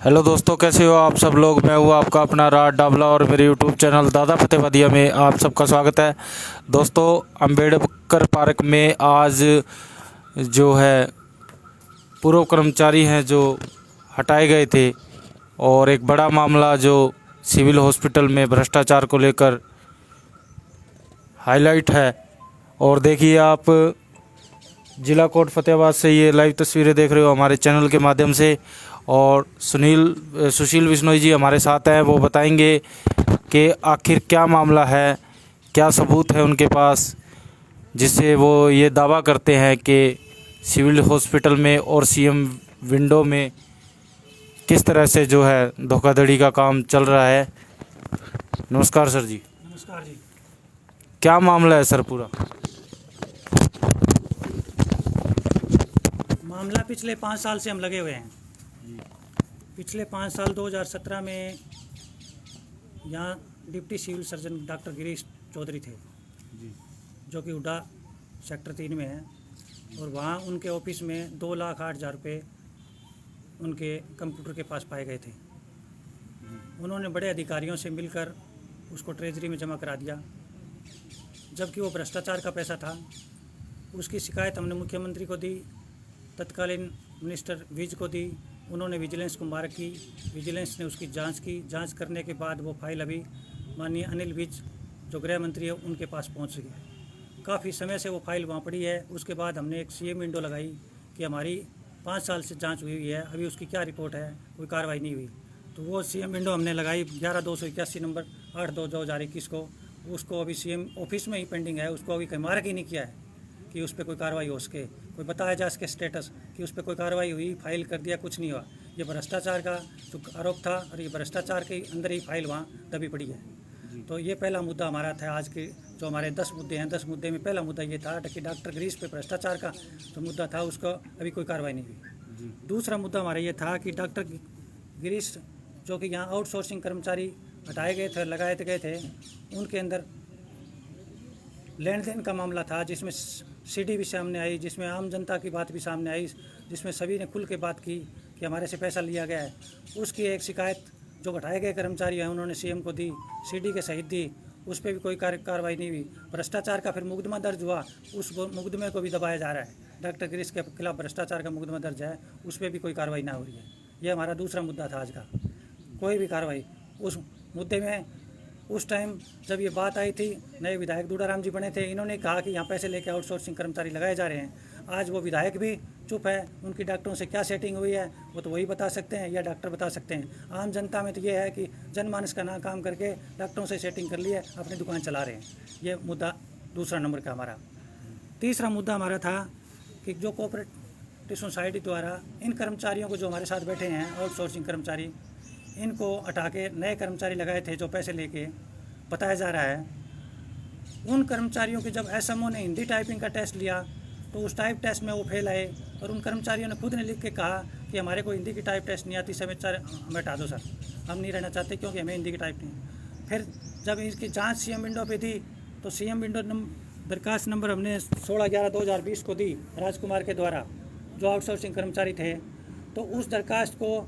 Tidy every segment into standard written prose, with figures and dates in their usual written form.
Hello दोस्तों, कैसे हो आप सब लोग। मैं हूँ आपका अपना राज डाबला और मेरे यूट्यूब चैनल दादा फतेहवादिया में आप सबका स्वागत है। दोस्तों, अंबेडकर पार्क में आज जो है पूर्व कर्मचारी हैं जो हटाए गए थे और एक बड़ा मामला जो सिविल हॉस्पिटल में भ्रष्टाचार को लेकर हाईलाइट है। और देखिए, आप जिला कोट फतेहाबाद से ये लाइव तस्वीरें देख रहे हो हमारे चैनल के माध्यम से। और सुशील बिश्नोई जी हमारे साथ हैं, वो बताएंगे कि आखिर क्या मामला है, क्या सबूत है उनके पास जिससे वो ये दावा करते हैं कि सिविल हॉस्पिटल में और सीएम विंडो में किस तरह से जो है धोखाधड़ी का काम चल रहा है। नमस्कार सर जी। नमस्कार जी। क्या मामला है सर पूरा? मामला पिछले 5 साल से हम लगे हुए हैं। पिछले 5 साल 2017 में यहाँ deputy civil surgeon doctor Girish Chaudhary थे जो कि हुड्डा सेक्टर 3 में है। और वहाँ उनके ऑफिस में 2,08,000 रुपये उनके कंप्यूटर के पास पाए गए थे। उन्होंने बड़े अधिकारियों से मिलकर उसको ट्रेजरी में जमा करा दिया, जबकि वो भ्रष्टाचार का पैसा था। उसकी शिकायत हमने मुख्यमंत्री को दी, तत्कालीन मिनिस्टर विज को दी। उन्होंने विजिलेंस को मार्क की, विजिलेंस ने उसकी जांच की। जांच करने के बाद वो फाइल अभी माननीय अनिल विज जो गृह मंत्री है उनके पास पहुंच गई। काफ़ी समय से वो फाइल वहाँ पड़ी है। उसके बाद हमने एक सीएम विंडो लगाई कि हमारी 5 साल से जांच हुई है, अभी उसकी क्या रिपोर्ट है, कोई कार्रवाई नहीं हुई। तो वो सीएम विंडो हमने लगाई 11/281 नंबर 8/2021 को। उसको अभी सीएम ऑफिस में ही पेंडिंग है, उसको अभी कहीं मार्क ही नहीं किया है कि उस पर कोई कार्रवाई हो सके, कोई बताया जा सके स्टेटस कि उस पर कोई कार्रवाई हुई, फाइल कर दिया, कुछ नहीं हुआ। ये भ्रष्टाचार का जो आरोप था और ये भ्रष्टाचार के अंदर ही फाइल वहाँ दबी पड़ी है। तो ये पहला मुद्दा हमारा था। आज के जो हमारे 10 मुद्दे हैं, 10 मुद्दे में पहला मुद्दा ये था कि डॉक्टर गिरीश पे भ्रष्टाचार का जो मुद्दा था उसका अभी कोई कार्रवाई नहीं हुई। दूसरा मुद्दा हमारा ये था कि डॉक्टर गिरीश जो कि यहाँ आउटसोर्सिंग कर्मचारी हटाए गए थे, लगाए गए थे, उनके अंदर लेन देन का मामला था जिसमें सीडी भी सामने आई, जिसमें आम जनता की बात भी सामने आई, जिसमें सभी ने खुल के बात की कि हमारे से पैसा लिया गया है। उसकी एक शिकायत जो हटाए गए कर्मचारी हैं उन्होंने सीएम को दी, सीडी के सहित दी। उस पर भी कोई कार्रवाई नहीं हुई। भ्रष्टाचार का फिर मुकदमा दर्ज हुआ, उस मुकदमे को भी दबाया जा रहा है। डॉक्टर गिरीश के खिलाफ भ्रष्टाचार का मुकदमा दर्ज है, उस पर भी कोई कार्रवाई ना हो रही है। ये हमारा दूसरा मुद्दा था आज का। कोई भी कार्रवाई उस मुद्दे में उस टाइम जब ये बात आई थी, नए विधायक दूडाराम जी बने थे, इन्होंने कहा कि यहाँ पैसे लेके आउटसोर्सिंग कर्मचारी लगाए जा रहे हैं। आज वो विधायक भी चुप है, उनकी डॉक्टरों से क्या सेटिंग हुई है वो तो वही बता सकते हैं या डॉक्टर बता सकते हैं। आम जनता में तो ये है कि जनमानस का ना काम करके डॉक्टरों से सेटिंग कर लिए, अपनी दुकान चला रहे हैं। ये मुद्दा दूसरा नंबर का हमारा। तीसरा मुद्दा हमारा था कि जो कोऑपरेटिव सोसाइटी द्वारा इन कर्मचारियों को जो हमारे साथ बैठे हैं आउटसोर्सिंग कर्मचारी, इनको हटा के नए कर्मचारी लगाए थे जो पैसे लेके, बताया जा रहा है उन कर्मचारियों के जब एसएमओ ने हिंदी टाइपिंग का टेस्ट लिया तो उस टाइप टेस्ट में वो फेल आए। और उन कर्मचारियों ने खुद ने लिख के कहा कि हमारे को हिंदी की टाइप टेस्ट नहीं आती, सर हमें हटा दो, सर हम नहीं रहना चाहते क्योंकि हमें हिंदी की टाइप नहीं। फिर जब इसकी जांच सीएम विंडो पे थी तो सीएम विंडो दरखास्त नंबर हमने 16/11/2020 को दी राजकुमार के द्वारा जो आउटसोर्सिंग कर्मचारी थे। तो उस दरखास्त को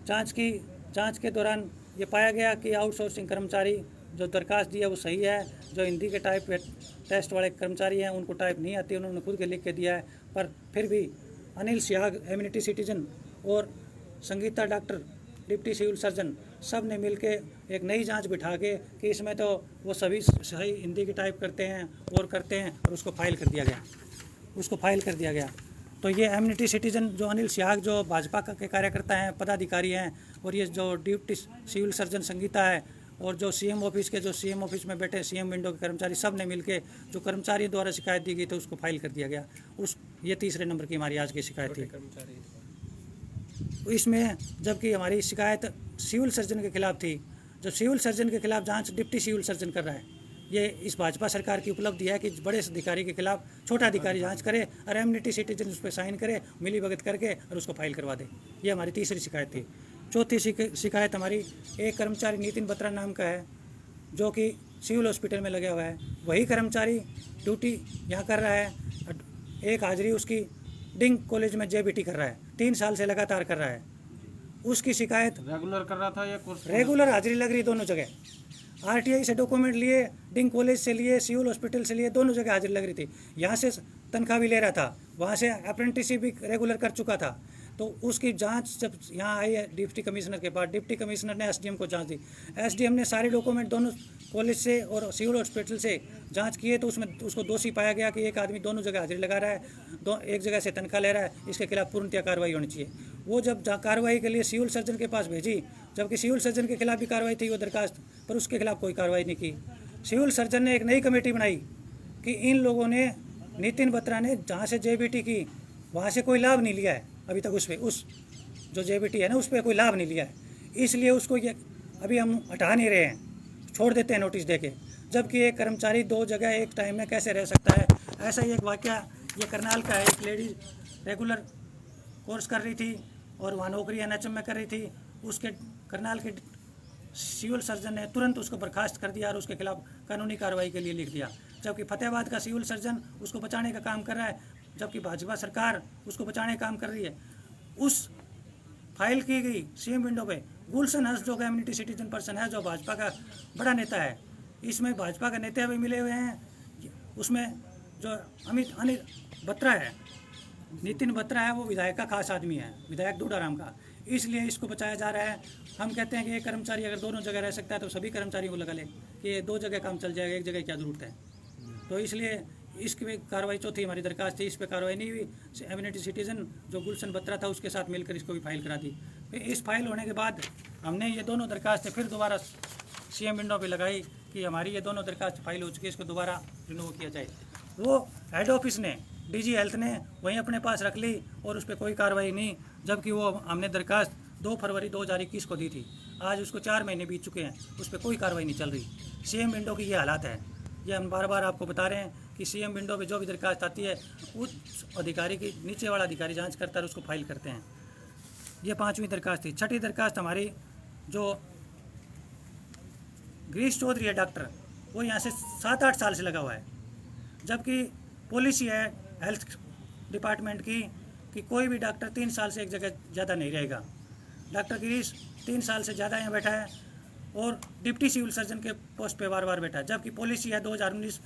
जांच के दौरान ये पाया गया कि आउटसोर्सिंग कर्मचारी जो दरखास्त दी है वो सही है। जो हिंदी के टाइप टेस्ट वाले कर्मचारी हैं उनको टाइप नहीं आती, उन्होंने खुद के लिख के दिया है। पर फिर भी अनिल सिहाग एम्यूनिटी सिटीजन और Sangeeta doctor deputy civil surgeon सब ने मिल के एक नई जांच बिठा के कि इसमें तो वो सभी सही हिंदी की टाइप करते हैं और उसको फाइल कर दिया गया। तो ये एम्यूनिटी सिटीजन जो अनिल सिहाग जो भाजपा के कार्यकर्ता हैं, पदाधिकारी हैं, और ये जो डिप्टी सिविल सर्जन संगीता है, और जो सीएम ऑफिस में बैठे सीएम विंडो के कर्मचारी, सब ने मिलके जो कर्मचारियों द्वारा शिकायत दी गई तो उसको फाइल कर दिया गया। ये तीसरे नंबर की हमारी आज की शिकायत थी। इसमें जबकि हमारी शिकायत सिविल सर्जन के खिलाफ थी, जब सिविल सर्जन के खिलाफ जांच डिप्टी सिविल सर्जन कर रहा है। ये इस भाजपा सरकार की उपलब्धि है कि बड़े अधिकारी के खिलाफ छोटा अधिकारी जांच करे और एम्यूनिटी सिटीजन उस पर साइन करे, मिली भगत करके और उसको फाइल करवा दे। ये हमारी तीसरी शिकायत थी। चौथी शिकायत हमारी एक कर्मचारी नितिन बत्रा नाम का है जो कि सिविल हॉस्पिटल में लगा हुआ है। वही कर्मचारी ड्यूटी यहाँ कर रहा है, एक हाजिरी उसकी डिंग कॉलेज में जेबीटी कर रहा है, 3 साल से लगातार कर रहा है। उसकी शिकायत रेगुलर कर रहा था या कोर्स? रेगुलर हाजिरी लग रही दोनों जगह। आरटीआई से डॉक्यूमेंट लिए, डिंग कॉलेज से लिए, सिविल हॉस्पिटल से लिए, दोनों जगह हाजिरी लग रही थी। यहाँ से तनख्वाह भी ले रहा था, वहाँ से अप्रेंटिसशिप भी रेगुलर कर चुका था। तो उसकी जांच जब यहाँ आई है डिप्टी कमिश्नर के पास, डिप्टी कमिश्नर ने एसडीएम को जांच दी। एसडीएम ने सारे डॉक्यूमेंट दोनों कॉलेज से और सिविल हॉस्पिटल से जांच किए, तो उसमें उसको दोषी पाया गया कि एक आदमी दोनों जगह हाजिरी लगा रहा है, एक जगह से तनख्वाह ले रहा है, इसके खिलाफ पूर्णतः कार्रवाई होनी चाहिए। वो जब कार्रवाई के लिए सिविल सर्जन के पास भेजी, जबकि सिविल सर्जन के खिलाफ भी कार्रवाई थी वो दरखास्त, पर उसके खिलाफ कोई कार्रवाई नहीं की। सिविल सर्जन ने एक नई कमेटी बनाई कि इन लोगों ने, नितिन बत्रा ने जहाँ से जेबीटी की वहाँ से कोई लाभ नहीं लिया है अभी तक, उस जो जेबीटी है ना उस पर कोई लाभ नहीं लिया है, इसलिए उसको ये अभी हम हटा नहीं रहे हैं, छोड़ देते हैं नोटिस देके। जबकि एक कर्मचारी दो जगह एक टाइम में कैसे रह सकता है। ऐसा ही एक वाकया ये करनाल का है। एक लेडी रेगुलर कोर्स कर रही थी और वहाँ नौकरी एनएचएम में कर रही थी, उसके करनाल के सिविल सर्जन ने तुरंत उसको बर्खास्त कर दिया और उसके खिलाफ कानूनी कार्रवाई के लिए लिख दिया। जबकि फतेहाबाद का सिविल सर्जन उसको बचाने का काम कर रहा है, जबकि भाजपा सरकार उसको बचाने का काम कर रही है। उस फाइल की गई सीएम विंडो पे गुलशन हंस जो कम्युनिटी सिटीजन पर्सन है, जो भाजपा का बड़ा नेता है, इसमें भाजपा का नेता भी मिले हुए हैं। उसमें जो अनिल बत्रा है, नितिन बत्रा है, वो विधायक का खास आदमी है, विधायक डोडाराम का, इसलिए इसको बचाया जा रहा है। हम कहते हैं कि एक कर्मचारी अगर दोनों जगह रह सकता है तो सभी कर्मचारियों को लगा ले कि दो जगह काम चल जाएगा, एक जगह क्या ज़रूरत है। तो इसलिए इसकी कार्रवाई चौथी हमारी दरखास्त थी, इस पर कार्रवाई नहीं हुई। कम्युनिटी सिटीजन जो गुलशन बत्रा था उसके साथ मिलकर इसको भी फाइल करा दी। फिर इस फाइल होने के बाद हमने ये दोनों दरखास्तें फिर दोबारा सीएम विंडो पे लगाई कि हमारी ये दोनों दरखास्त फाइल हो चुकी है, इसको दोबारा रिन्यू किया जाए। वो हेड ऑफिस ने, डीजी हेल्थ ने वहीं अपने पास रख ली और उस पर कोई कार्रवाई नहीं, जबकि वो हमने दरखास्त 2 फरवरी 2021 को दी थी। आज उसको 4 महीने बीत चुके हैं, उस पर कोई कार्रवाई नहीं चल रही। सीएम विंडो की ये हालात है। ये हम बार बार आपको बता रहे हैं कि सीएम विंडो पे जो भी दरखास्त आती है उस अधिकारी की, नीचे वाला अधिकारी जांच करता है और उसको फाइल करते हैं। ये 5वीं दरखास्त थी। 6ठी दरखास्त हमारी जो गिरीश चौधरी है डॉक्टर, वो यहाँ से 7-8 साल से लगा हुआ है, जबकि पॉलिसी है हेल्थ डिपार्टमेंट की कि कोई भी डॉक्टर 3 साल से एक जगह ज़्यादा नहीं रहेगा। डॉक्टर गिरीश 3 साल से ज़्यादा यहाँ बैठा है और डिप्टी सिविल सर्जन के पोस्ट पे बार बार बैठा है, जबकि पॉलिसी है 2019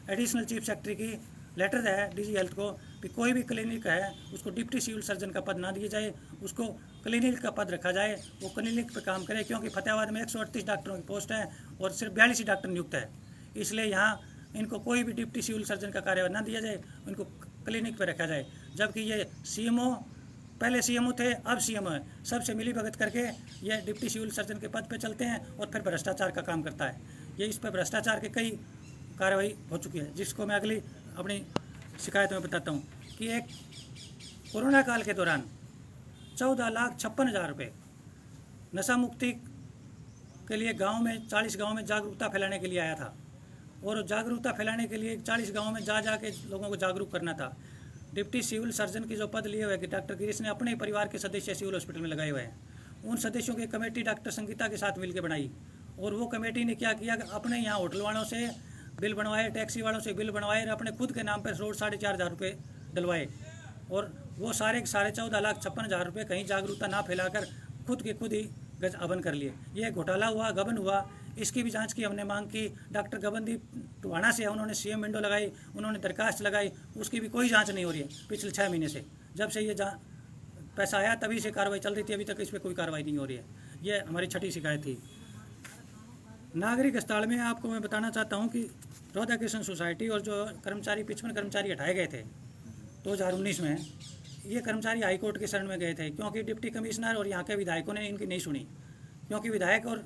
एडिशनल चीफ सेक्रेटरी की लेटर है डीजी हेल्थ को कि कोई भी क्लिनिक है उसको डिप्टी सिविल सर्जन का पद ना दिया जाए, उसको क्लिनिक का पद रखा जाए, वो क्लिनिक पे काम करे। क्योंकि फतेहाबाद में 138 डॉक्टरों की पोस्ट है और सिर्फ 42 डॉक्टर नियुक्त है, इसलिए यहाँ इनको कोई भी डिप्टी सिविल सर्जन का कार्य ना दिया जाए, उनको क्लिनिक पर रखा जाए। जबकि ये सीएमओ, पहले सीएमओ थे, अब सीएमओ है, सबसे मिली भगत करके ये डिप्टी सिविल सर्जन के पद पे चलते हैं और फिर भ्रष्टाचार का काम करता है। ये इस पर भ्रष्टाचार के कई कार्रवाई हो चुकी है, जिसको मैं अगली अपनी शिकायत में बताता हूँ कि एक कोरोना काल के दौरान 14,56,000 रुपये नशा मुक्ति के लिए गांव में 40 गांव में जागरूकता फैलाने के लिए आया था, और जागरूकता फैलाने के लिए 40 गांव में जा के लोगों को जागरूक करना था। डिप्टी सिविल सर्जन की जो पद लिए हुए डॉक्टर गिरीश ने अपने परिवार के सदस्य सिविल हॉस्पिटल में लगाए हुए हैं। उन सदस्यों की कमेटी डॉक्टर संगीता के साथ मिलकर बनाई, और वो कमेटी ने क्या किया, अपने यहाँ होटल वालों से बिल बनवाए, टैक्सी वालों से बिल बनवाए और अपने खुद के नाम पर रोड 4,500 रुपये डलवाए, और वो सारे 14,56,000 रुपये कहीं जागरूकता ना फैलाकर खुद के खुद ही गबन कर लिए। ये घोटाला हुआ, गबन हुआ, इसकी भी जांच की हमने मांग की। डॉक्टर गगनदीप टुहाना से उन्होंने सीएम विंडो लगाई, उन्होंने दरखास्त लगाई, उसकी भी कोई जांच नहीं हो रही है पिछले 6 महीने से। जब से ये पैसा आया तभी से कार्रवाई चल रही थी, अभी तक इस पर कोई कार्रवाई नहीं हो रही है। ये हमारी 6ठी शिकायत थी। नागरिक अस्पताल में आपको मैं बताना चाहता हूँ कि राधा कृष्ण सोसाइटी और जो कर्मचारी 55 कर्मचारी हटाए गए थे 2019 में, ये कर्मचारी हाईकोर्ट के शरण में गए थे, क्योंकि डिप्टी कमिश्नर और यहाँ के विधायकों ने इनकी नहीं सुनी। क्योंकि विधायक और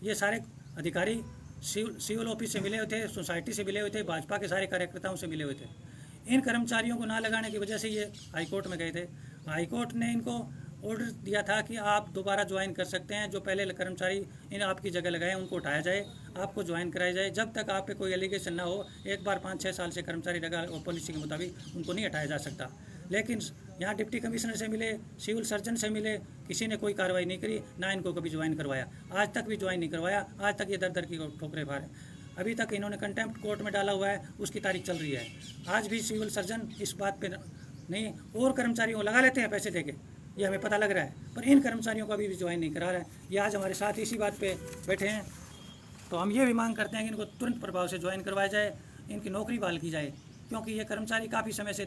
ये सारे अधिकारी सिविल ऑफिस से मिले हुए थे, सोसाइटी से मिले हुए थे, भाजपा के सारे कार्यकर्ताओं से मिले हुए थे। इन कर्मचारियों को ना लगाने की वजह से ये हाईकोर्ट में गए थे। हाईकोर्ट ने इनको ऑर्डर दिया था कि आप दोबारा ज्वाइन कर सकते हैं, जो पहले कर्मचारी इन आपकी जगह लगाए उनको उठाया जाए, आपको ज्वाइन कराया जाए, जब तक आप पे कोई एलिगेशन ना हो। एक बार 5-6 साल से कर्मचारी लगा और पॉलिसी के मुताबिक उनको नहीं हटाया जा सकता। लेकिन यहाँ डिप्टी कमिश्नर से मिले, सिविल सर्जन से मिले, किसी ने कोई कार्रवाई नहीं करी, ना इनको कभी ज्वाइन करवाया, आज तक भी ज्वाइन नहीं करवाया। आज तक ये दर की ठोकरे खा रहे। अभी तक इन्होंने कंटेम्प्ट कोर्ट में डाला हुआ है, उसकी तारीख चल रही है। आज भी सिविल सर्जन इस बात पे नहीं, और कर्मचारियों को लगा लेते हैं पैसे देके। ये हमें पता लग रहा है, पर इन कर्मचारियों को अभी भी ज्वाइन नहीं करा रहा है। ये आज हमारे साथ इसी बात पे बैठे हैं। तो हम ये भी मांग करते हैं कि इनको तुरंत प्रभाव से ज्वाइन करवाया जाए, इनकी नौकरी बहाल की जाए, क्योंकि ये कर्मचारी काफ़ी समय से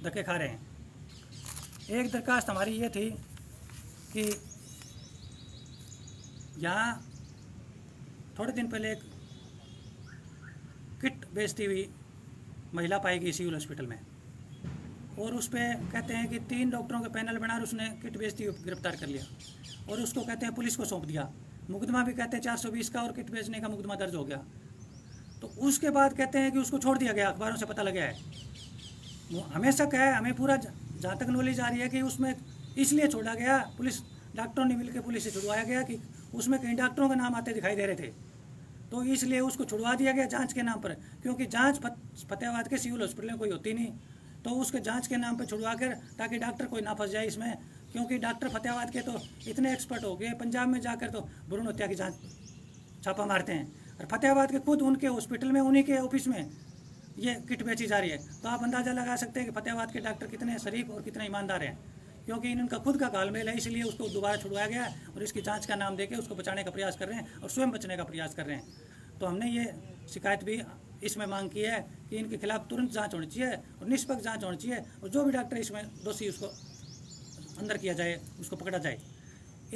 धक्के खा रहे हैं। एक दरखास्त हमारी ये थी कि यहाँ थोड़े दिन पहले एक किट बेचती हुई महिला पाई गई सिविल हॉस्पिटल में, और उस पर कहते हैं कि 3 डॉक्टरों के पैनल बनाकर उसने किट बेचती हुई गिरफ्तार कर लिया और उसको कहते हैं पुलिस को सौंप दिया। मुकदमा भी कहते हैं 420 का और किट बेचने का मुकदमा दर्ज हो गया। तो उसके बाद कहते हैं कि उसको छोड़ दिया गया, अखबारों से पता लगा है। हमें शक है, हमें पूरा जहाँ तक नॉलेज आ रही है कि उसमें इसलिए छोड़ा गया, पुलिस डॉक्टरों ने मिलकर पुलिस से छुड़वाया गया कि उसमें कई डॉक्टरों के नाम आते दिखाई दे रहे थे, तो इसलिए उसको छुड़वा दिया गया जांच के नाम पर। क्योंकि जांच फतेहाबाद के सिविल हॉस्पिटल में कोई होती नहीं, तो उसके जांच के नाम पर छुड़वा कर ताकि डॉक्टर कोई ना फंस जाए इसमें। क्योंकि डॉक्टर फतेहाबाद के तो इतने एक्सपर्ट हो गए, पंजाब में जाकर तो भ्रूण हत्या की जांच छापा मारते हैं, और फतेहाबाद के खुद उनके हॉस्पिटल में उन्हीं के ऑफिस में ये किट बेची जा रही है। तो आप अंदाज़ा लगा सकते हैं कि फतेहाबाद के डॉक्टर कितने शरीफ और कितने ईमानदार हैं, क्योंकि इनका खुद का तालमेल है, इसलिए उसको दोबारा छुड़वाया गया और इसकी जांच का नाम देके उसको बचाने का प्रयास कर रहे हैं और स्वयं बचने का प्रयास कर रहे हैं। तो हमने ये शिकायत भी इसमें मांग की है कि इनके खिलाफ तुरंत जांच होनी चाहिए और निष्पक्ष जांच होनी चाहिए, और जो भी डॉक्टर इसमें दोषी उसको अंदर किया जाए, उसको पकड़ा जाए।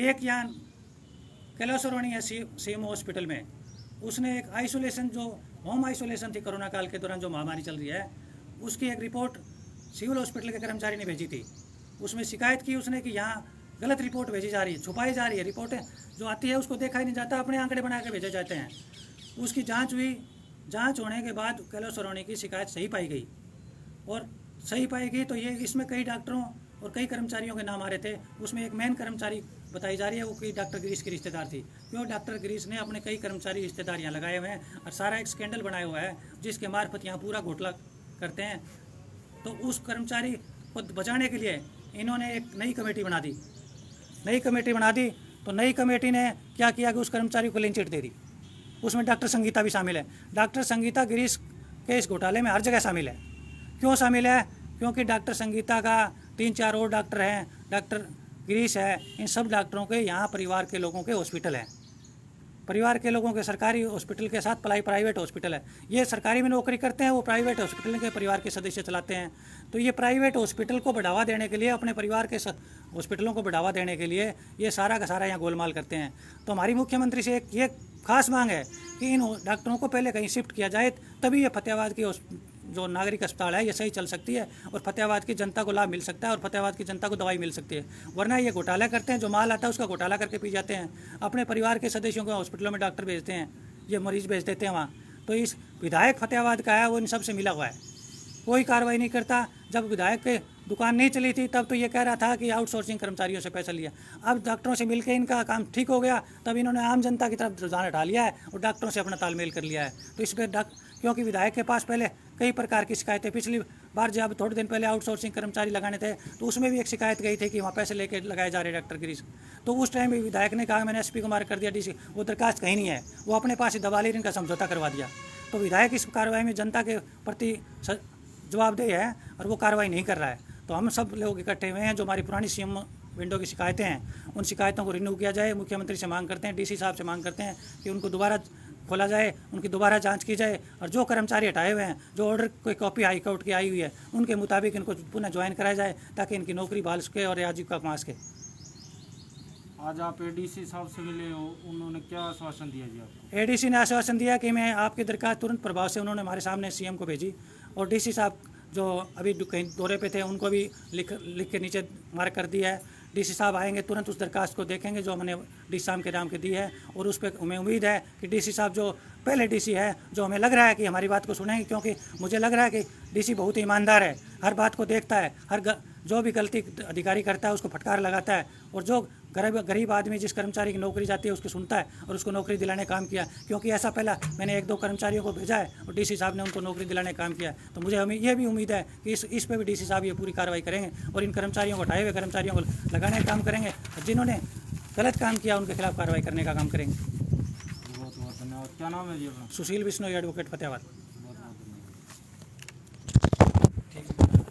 एक यहाँ कैलाशरवाणी है CMO हॉस्पिटल में, उसने एक आइसोलेशन जो होम आइसोलेशन थी कोरोना काल के दौरान जो महामारी चल रही है, उसकी एक रिपोर्ट सिविल हॉस्पिटल के कर्मचारी ने भेजी थी। उसमें शिकायत की उसने कि यहाँ गलत रिपोर्ट भेजी जा रही है, छुपाई जा रही है, रिपोर्टें जो आती है उसको देखा ही नहीं जाता, अपने आंकड़े बना के भेजे जाते हैं। उसकी जांच हुई, जांच होने के बाद कैलाशरवाणी की शिकायत सही पाई गई, और सही पाई गई तो ये इसमें कई डॉक्टरों और कई कर्मचारियों के नाम आ रहे थे। उसमें एक मेन कर्मचारी बताई जा रही है, वो कि डॉक्टर गिरीश की रिश्तेदार थी, क्यों डॉक्टर गिरीश ने अपने कई कर्मचारी रिश्तेदार यहाँ लगाए हुए हैं और सारा एक स्कैंडल बनाया हुआ है जिसके मार्फत यहाँ पूरा घोटाला करते हैं। तो उस कर्मचारी को बचाने के लिए इन्होंने एक नई कमेटी बना दी। तो नई कमेटी ने क्या किया कि उस कर्मचारी को क्लीन चिट दे दी। उसमें डॉक्टर संगीता भी शामिल है। डॉक्टर संगीता गिरीश के इस घोटाले में हर जगह शामिल है। क्यों शामिल है? क्योंकि डॉक्टर संगीता का 3-4 और डॉक्टर हैं, डॉक्टर गिरीश है, इन सब डॉक्टरों के यहाँ परिवार के लोगों के हॉस्पिटल हैं। परिवार के लोगों के सरकारी हॉस्पिटल के साथ प्राइवेट हॉस्पिटल है। ये सरकारी में नौकरी करते हैं, वो प्राइवेट हॉस्पिटल के परिवार के सदस्य चलाते हैं। तो ये प्राइवेट हॉस्पिटल को बढ़ावा देने के लिए, अपने परिवार के हॉस्पिटलों को बढ़ावा देने के लिए ये सारा का सारा यहाँ गोलमाल करते हैं। तो हमारी मुख्यमंत्री से एक ये खास मांग है कि इन डॉक्टरों को पहले कहीं शिफ्ट किया जाए, तभी ये फतेहाबाद की जो नागरिक अस्पताल है ये सही चल सकती है और फतेहाबाद की जनता को लाभ मिल सकता है और फतेहाबाद की जनता को दवाई मिल सकती है। वरना ये घोटाला करते हैं, जो माल आता है उसका घोटाला करके पी जाते हैं, अपने परिवार के सदस्यों को हॉस्पिटलों में डॉक्टर भेजते हैं, ये मरीज भेज देते हैं वहाँ। तो इस विधायक फतेहाबाद का है, वो इन सब से मिला हुआ है, कोई कार्रवाई नहीं करता। जब विधायक के दुकान नहीं चली थी तब तो ये कह रहा था कि आउटसोर्सिंग कर्मचारियों से पैसा लिया। अब डॉक्टरों से मिलकर इनका काम ठीक हो गया, तब इन्होंने आम जनता की तरफ रुझान हटा लिया है और डॉक्टरों से अपना तालमेल कर लिया है। तो इस पर क्योंकि विधायक के पास पहले कई प्रकार की शिकायतें, पिछली बार जब थोड़े दिन पहले आउटसोर्सिंग कर्मचारी लगाने थे तो उसमें भी एक शिकायत गई थी कि वहाँ पैसे लेके लगाए जा रहे डॉक्टर गिरीश। तो उस टाइम भी विधायक ने कहा मैंने SP को मार्क कर दिया, DC, वो दरखास्त कहीं नहीं है, वो अपने पास ही दबा ले इनका समझौता करवा दिया। तो विधायक इस कार्रवाई में जनता के प्रति जवाबदेह है और वो कार्रवाई नहीं कर रहा है। तो हम सब लोग इकट्ठे हुए हैं, जो हमारी पुरानी CM विंडो की शिकायतें हैं उन शिकायतों को रिन्यू किया जाए। मुख्यमंत्री से मांग करते हैं, DC साहब से मांग करते हैं कि उनको दोबारा खोला जाए, उनकी दोबारा जांच की जाए और जो कर्मचारी हटाए हुए हैं, जो ऑर्डर कोई कॉपी हाई कोर्ट की आई हुई है उनके मुताबिक इनको पुनः ज्वाइन कराया जाए ताकि इनकी नौकरी बहाल सके और आजीविका कमा सके। आज आप ADC साहब से मिले हो, उन्होंने क्या आश्वासन दिया जी आपको? ADC ने आश्वासन दिया कि मैं आपकी दरखास्त तुरंत प्रभाव से, उन्होंने हमारे सामने CM को भेजी, और DC साहब जो अभी कहीं दौरे पे थे उनको भी लिख के नीचे मार्क कर दिया है। DC साहब आएंगे, तुरंत उस दरखास्त को देखेंगे जो हमने DC साहब के नाम के दी है, और उस पर हमें उम्मीद है कि DC साहब जो पहले DC है, जो हमें लग रहा है कि हमारी बात को सुनेंगे, क्योंकि मुझे लग रहा है कि DC बहुत ईमानदार है, हर बात को देखता है, जो भी गलती अधिकारी करता है उसको फटकार लगाता है, और जो गरीब आदमी जिस कर्मचारी की नौकरी जाती है उसको सुनता है और उसको नौकरी दिलाने का काम किया। क्योंकि ऐसा पहला मैंने 1-2 कर्मचारियों को भेजा है और DC साहब ने उनको नौकरी दिलाने का काम किया। तो मुझे हमें यह भी उम्मीद है कि इस पे भी DC साहब ये पूरी कार्रवाई करेंगे और इन कर्मचारियों को, हटाए हुए कर्मचारियों को लगाने का काम करेंगे, और जिन्होंने गलत काम किया उनके खिलाफ कार्रवाई करने का काम करेंगे। बहुत बहुत धन्यवाद। क्या नाम है जी अपना? सुशील बिश्नोई, एडवोकेट फतेहाबाद।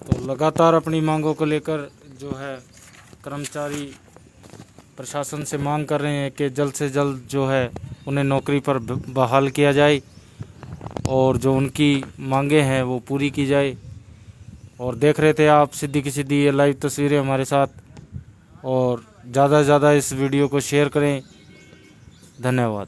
तो लगातार अपनी मांगों को लेकर जो है कर्मचारी प्रशासन से मांग कर रहे हैं कि जल्द से जल्द जो है उन्हें नौकरी पर बहाल किया जाए और जो उनकी मांगे हैं वो पूरी की जाए। और देख रहे थे आप सीधी की सीधी ये लाइव तस्वीरें हमारे साथ, और ज़्यादा से ज़्यादा इस वीडियो को शेयर करें। धन्यवाद।